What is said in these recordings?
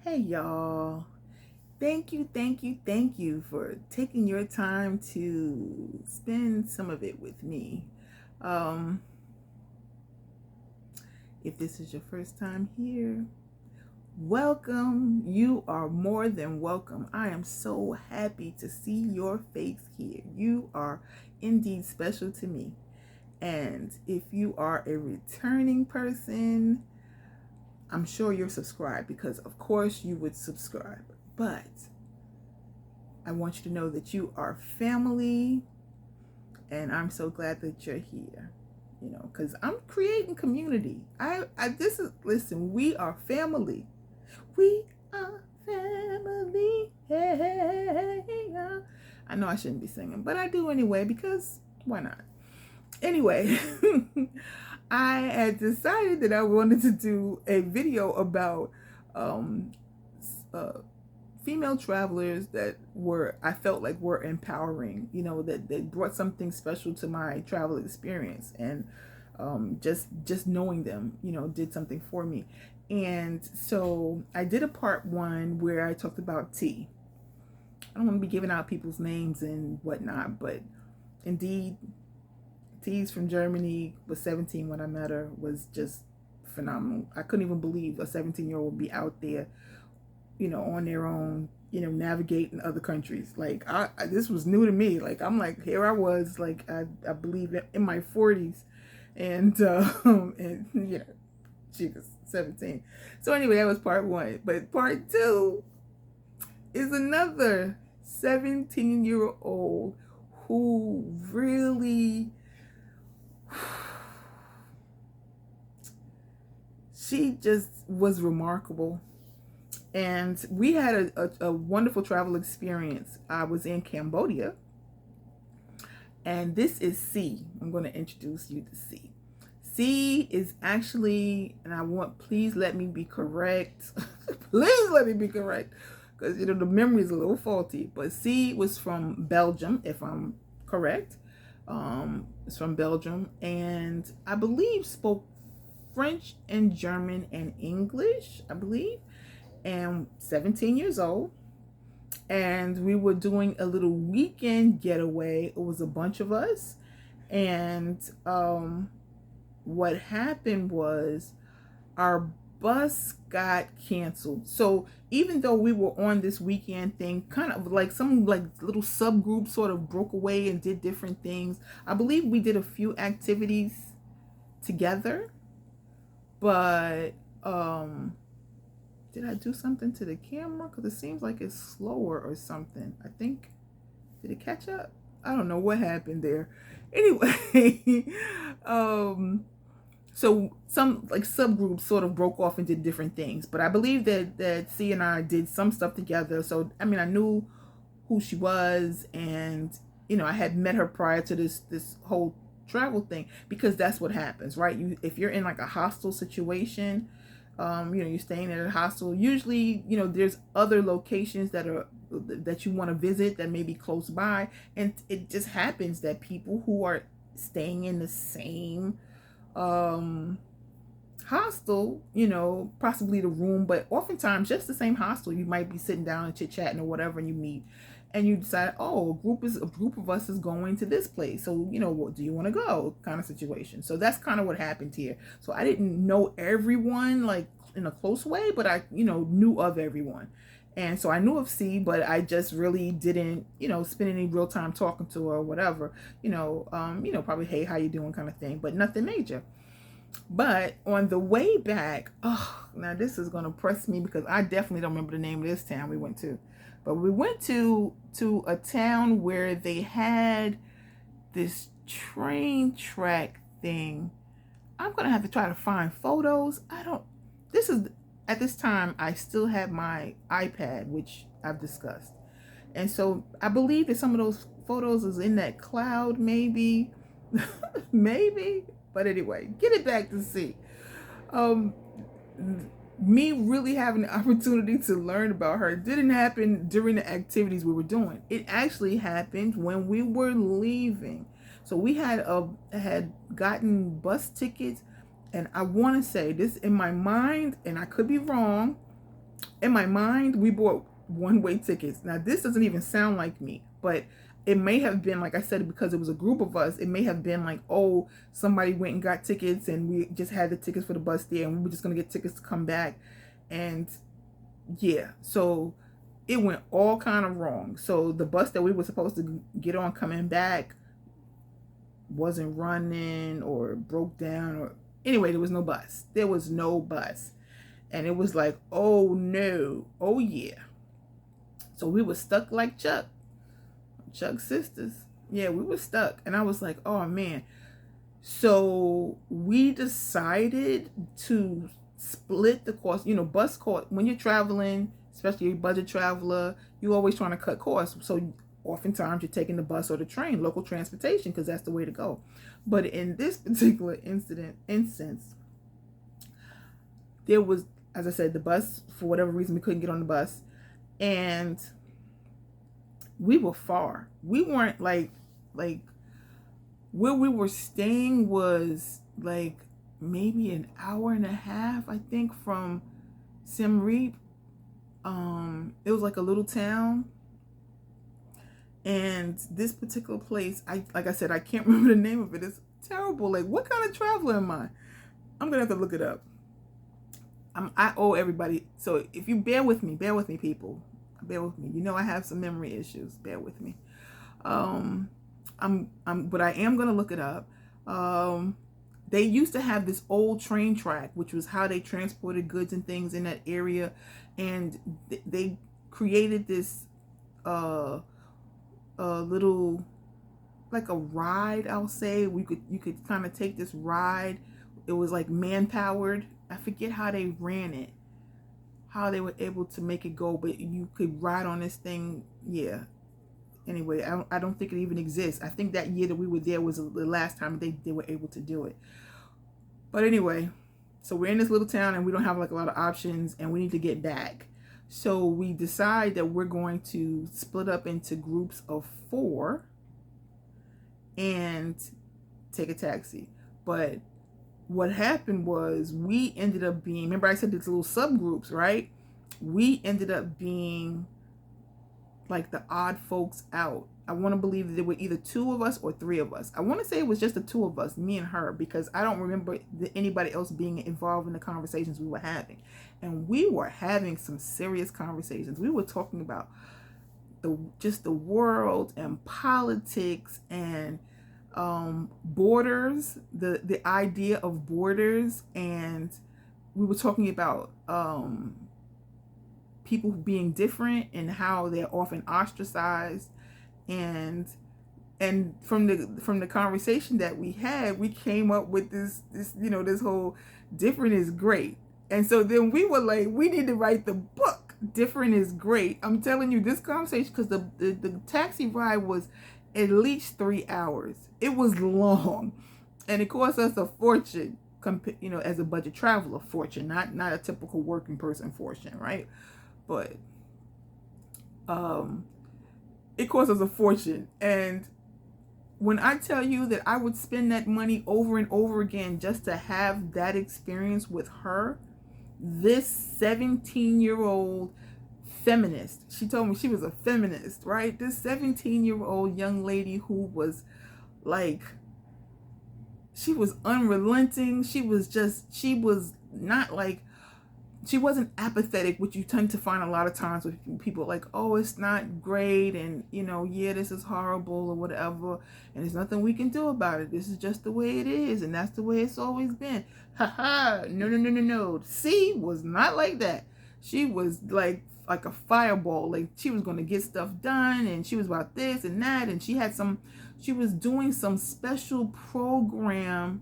Hey y'all. Thank you for taking your time to spend some of it with me. Um, if this is your first time here, welcome. You are more than welcome. I am so happy to see your face here. You are indeed special to me. And if you are a returning person, I'm sure you're subscribed because, of course, you would subscribe. But I want you to know that you are family, and I'm so glad that you're here. Because I'm creating community. Listen, we are family. We are family. Hey, I know I shouldn't be singing, but I do anyway because why not? Anyway, I had decided that I wanted to do a video about um, uh, female travelers that I felt like were empowering, that they brought something special to my travel experience. And just knowing them, did something for me. And so I did a part one where I talked about tea. I don't want to be giving out people's names and whatnot, but indeed, T's from Germany, was 17 when I met her, was just phenomenal. I couldn't even believe a 17-year-old would be out there, on their own, navigating other countries. Like this was new to me. Like I'm like, here I was, like I believe in my 40s, and and she was 17. So anyway, that was part one. But part two is another 17-year-old who really she just was remarkable. And we had a wonderful travel experience. I was in Cambodia. And this is C. I'm going to introduce you to C. C is actually, and please let me be correct. Please let me be correct. Because, the memory is a little faulty. But C was from Belgium, if I'm correct. It's from Belgium. And I believe spoke French and German and English, I believe. And 17 years old, and we were doing a little weekend getaway. It was a bunch of us, and what happened was our bus got canceled. So even though we were on this weekend thing, kind of like some like little subgroup sort of broke away and did different things. I believe we did a few activities together, but did I do something to the camera? Because it seems like it's slower or something. I think, did it catch up? I don't know what happened there. Anyway, so some like subgroups sort of broke off and did different things. But I believe that C and I did some stuff together. So, I knew who she was, and, I had met her prior to this whole travel thing, because that's what happens, right? If you're in like a hostel situation, you're staying at a hostel. Usually, there's other locations that you want to visit that may be close by, and it just happens that people who are staying in the same hostel, possibly the room, but oftentimes just the same hostel, you might be sitting down and chit chatting or whatever, and you meet. And you decide, oh, a group of us is going to this place. So, what do you want to go? Kind of situation. So that's kind of what happened here. So I didn't know everyone like in a close way, but I, knew of everyone. And so I knew of C, but I just really didn't, spend any real time talking to her or whatever. Probably, hey, how you doing, kind of thing, but nothing major. But on the way back, oh, now this is gonna press me because I definitely don't remember the name of this town we went to. But we went to a town where they had this train track thing. I'm gonna have to try to find photos. At this time I still have my iPad, which I've discussed. And so I believe that some of those photos is in that cloud, maybe. Maybe. But anyway, get it back to see. Um, me really having the opportunity to learn about her didn't happen during the activities we were doing. It actually happened when we were leaving. So we had gotten bus tickets, and I want to say this in my mind, and I could be wrong. In my mind, we bought one-way tickets. Now, this doesn't even sound like me, but it may have been, like I said, because it was a group of us, it may have been like, oh, somebody went and got tickets and we just had the tickets for the bus there and we were just going to get tickets to come back. And yeah, so it went all kind of wrong. So the bus that we were supposed to get on coming back wasn't running or broke down, or anyway, there was no bus. There was no bus. And it was like, oh no, oh yeah. So we were stuck like Chuck's sisters. Yeah, we were stuck. And I was like, oh man. So we decided to split the cost. You know, bus cost, when you're traveling, especially a budget traveler, you're always trying to cut costs. So oftentimes you're taking the bus or the train, local transportation, because that's the way to go. But in this particular instance, there was, as I said, the bus, for whatever reason, we couldn't get on the bus. And we were far. We weren't like where we were staying was like maybe an hour and a half, I think, from Siem Reap. It was like a little town. And this particular place, like I said, I can't remember the name of it. It's terrible. Like, what kind of traveler am I? I'm gonna have to look it up. I owe everybody. So if you bear with me, people. Bear with me. You know I have some memory issues. Bear with me. But I am gonna look it up. They used to have this old train track, which was how they transported goods and things in that area, and they created this little, like a ride, I'll say. You could kind of take this ride. It was like man powered. I forget how they ran it, how they were able to make it go, but you could ride on this thing. Yeah. Anyway, I don't think it even exists. I think that year that we were there was the last time they were able to do it. But anyway, so we're in this little town and we don't have like a lot of options and we need to get back. So we decide that we're going to split up into groups of 4 and take a taxi. But what happened was we ended up being, remember I said there's little subgroups, right? We ended up being like the odd folks out. I want to believe that there were either 2 of us or 3 of us. I want to say it was just the 2 of us, me and her, because I don't remember anybody else being involved in the conversations we were having. And we were having some serious conversations. We were talking about just the world and politics and borders, the idea of borders, and we were talking about people being different and how they're often ostracized, and from the conversation that we had, we came up with this this whole different is great. And so then we were like, we need to write the book Different is Great. I'm telling you, this conversation, because the taxi ride was at least 3 hours. It was long, and it cost us a fortune, as a budget traveler fortune, not a typical working person fortune, right? But it cost us a fortune. And when I tell you that I would spend that money over and over again just to have that experience with her, this 17-year-old feminist, she told me she was a feminist, right? This 17-year-old young lady who was like, she was unrelenting. She was not like, she wasn't apathetic, which you tend to find a lot of times with people like, oh, it's not great, and yeah, this is horrible or whatever, and there's nothing we can do about it. This is just the way it is, and that's the way it's always been. No. C was not like that. She was like a fireball. Like, she was going to get stuff done, and she was about this and that, and she was doing some special program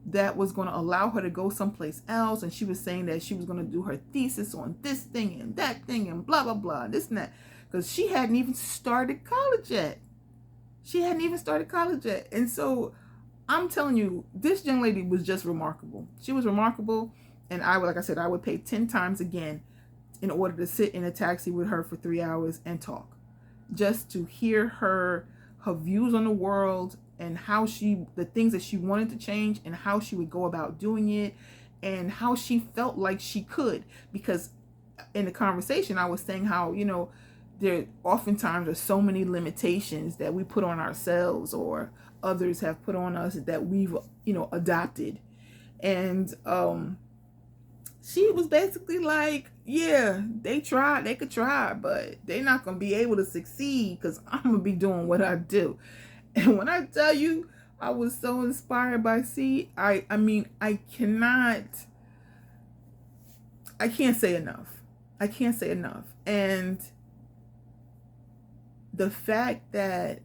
that was going to allow her to go someplace else. And she was saying that she was going to do her thesis on this thing and that thing and blah, blah, blah, this and that. Because she hadn't even started college yet. And so I'm telling you, this young lady was just remarkable. She was remarkable. And like I said, I would pay 10 times again in order to sit in a taxi with her for 3 hours and talk. Just to hear her views on the world, and how the things that she wanted to change, and how she would go about doing it, and how she felt like she could. Because in the conversation, I was saying how, there oftentimes are so many limitations that we put on ourselves or others have put on us that we've, adopted. And she was basically like, yeah, they could try, but they're not going to be able to succeed because I'm going to be doing what I do. And when I tell you, I was so inspired by C, I can't say enough. I can't say enough. And the fact that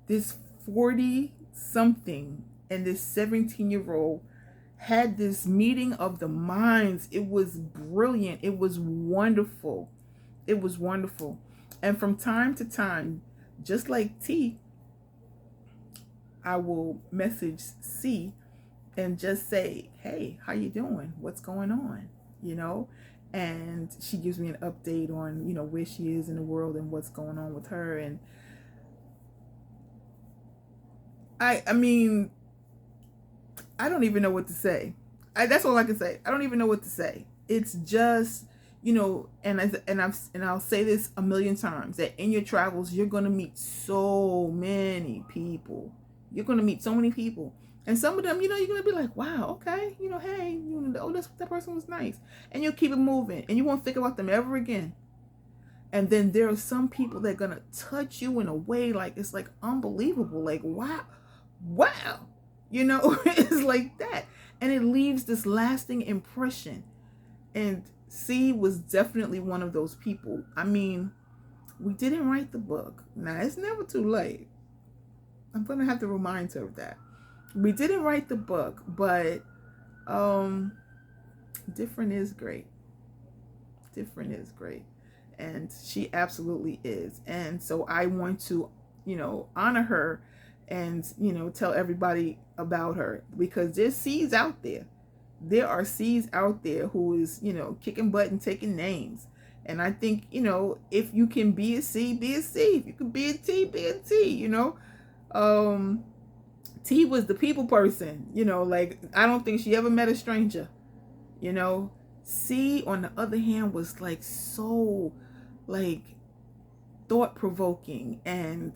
this 40 something and this 17-year-old had this meeting of the minds, it was brilliant. It was wonderful. It was wonderful. And from time to time, just like T, I will message C and just say, hey, how you doing? What's going on? And she gives me an update on, where she is in the world and what's going on with her. And I mean, I don't even know what to say. That's all I can say. I don't even know what to say. It's just, and I'll say this a million times, that in your travels, you're going to meet so many people. You're going to meet so many people. And some of them, you're going to be like, wow, okay, hey, that person was nice. And you'll keep it moving. And you won't think about them ever again. And then there are some people that are going to touch you in a way like, it's like unbelievable. Like, wow. It's like that. And it leaves this lasting impression. And C was definitely one of those people. I mean, we didn't write the book. Now, it's never too late. I'm going to have to remind her of that. We didn't write the book, but different is great. Different is great. And she absolutely is. And so I want to, honor her and, tell everybody about her, because there's C's out there. There are C's out there who is, kicking butt and taking names. And I think, if you can be a C, be a C. If you can be a T, be a T, T was the people person, like I don't think she ever met a stranger, C on the other hand was like so like thought-provoking and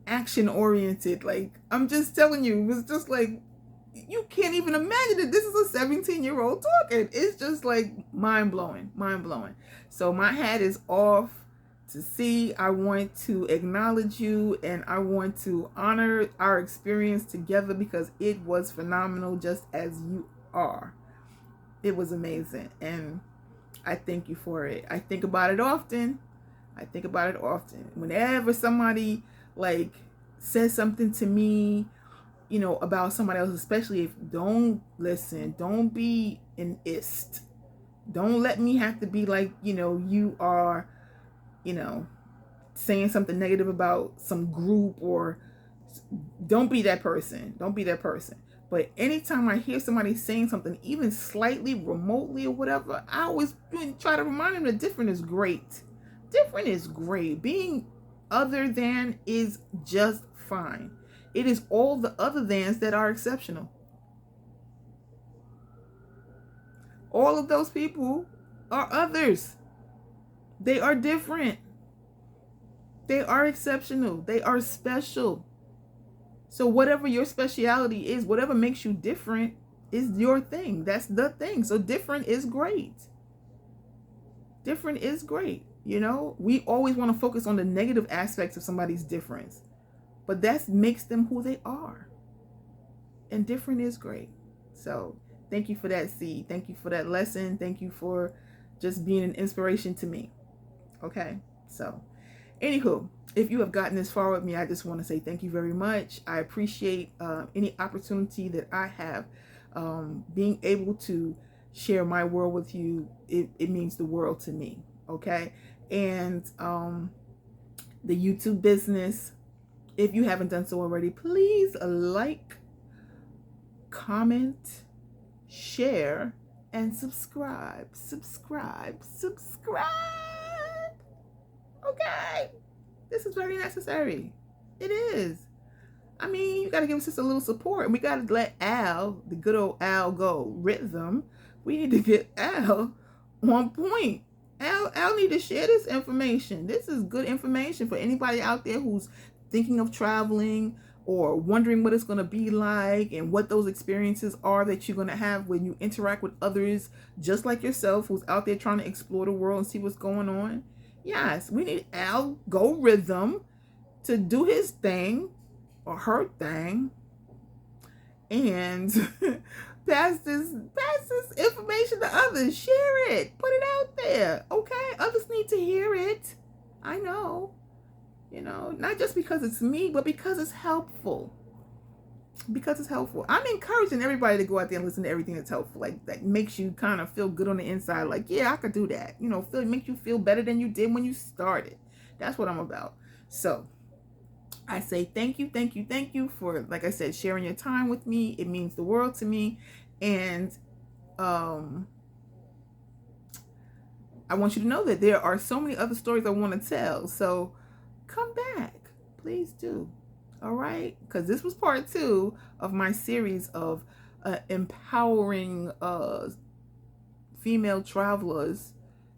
action-oriented. Like, I'm just telling you, it was just like, you can't even imagine that this is a 17-year-old talking. It's just like mind-blowing. So my hat is off to see. I want to acknowledge you and I want to honor our experience together because it was phenomenal, just as you are. It was amazing and I thank you for it. I think about it often. Whenever somebody like says something to me, about somebody else, especially if don't listen, don't be an ist. Don't let me have to be like, you are, saying something negative about some group, or don't be that person. But anytime I hear somebody saying something, even slightly remotely or whatever, I always try to remind them that different is great. Being other than is just fine. It is all the other thans that are exceptional. All of those people are others. They are different. They are exceptional. They are special. So whatever your speciality is, whatever makes you different is your thing. That's the thing. So different is great. We always want to focus on the negative aspects of somebody's difference. But that makes them who they are. And different is great. So thank you for that, C. Thank you for that lesson. Thank you for just being an inspiration to me. Okay? So, anywho, if you have gotten this far with me, I just want to say thank you very much. I appreciate any opportunity that I have being able to share my world with you. It means the world to me. Okay? And the YouTube business, if you haven't done so already, please like, comment, share, and subscribe. Okay? This is very necessary. It is. I mean, you got to give us just a little support. And we got to let Al, the good old Al, go rhythm. We need to get Al on point. I'll need to share this information. This is good information for anybody out there who's thinking of traveling or wondering what it's going to be like and what those experiences are that you're going to have when you interact with others just like yourself who's out there trying to explore the world and see what's going on. Yes, we need algorithm to do his thing or her thing and pass this information to others. Share it. Put it out there. Okay? Others need to hear it. I know. Not just because it's me, but because it's helpful. Because it's helpful. I'm encouraging everybody to go out there and listen to everything that's helpful. Like that makes you kind of feel good on the inside. Like, yeah, I could do that. Make you feel better than you did when you started. That's what I'm about. So I say thank you for, like I said, sharing your time with me. It means the world to me. And I want you to know that there are so many other stories I want to tell. So come back. Please do. All right? Because this was part 2 of my series of empowering female travelers,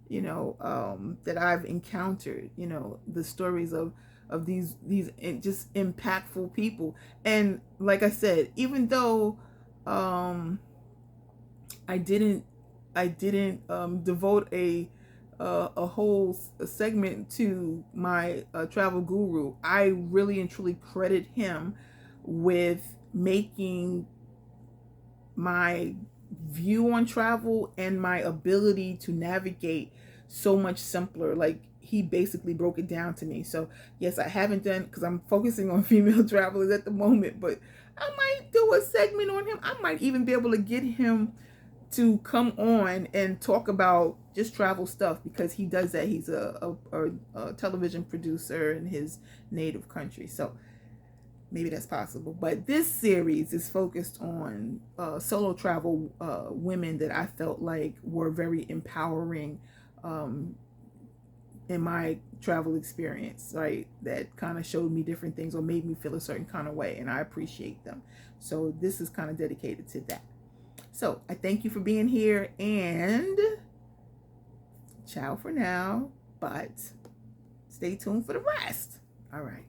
that I've encountered, the stories of these just impactful people. And like I said, even though I didn't devote a whole segment to my travel guru, I really and truly credit him with making my view on travel and my ability to navigate so much simpler. Like, he basically broke it down to me. So yes, I haven't done, because I'm focusing on female travelers at the moment, but I might do a segment on him. I might even be able to get him to come on and talk about just travel stuff, because he does that. He's a television producer in his native country. So maybe that's possible. But this series is focused on solo travel women that I felt like were very empowering in my travel experience, right? That kind of showed me different things or made me feel a certain kind of way, and I appreciate them. So this is kind of dedicated to that. So I thank you for being here, and ciao for now, but stay tuned for the rest. All right.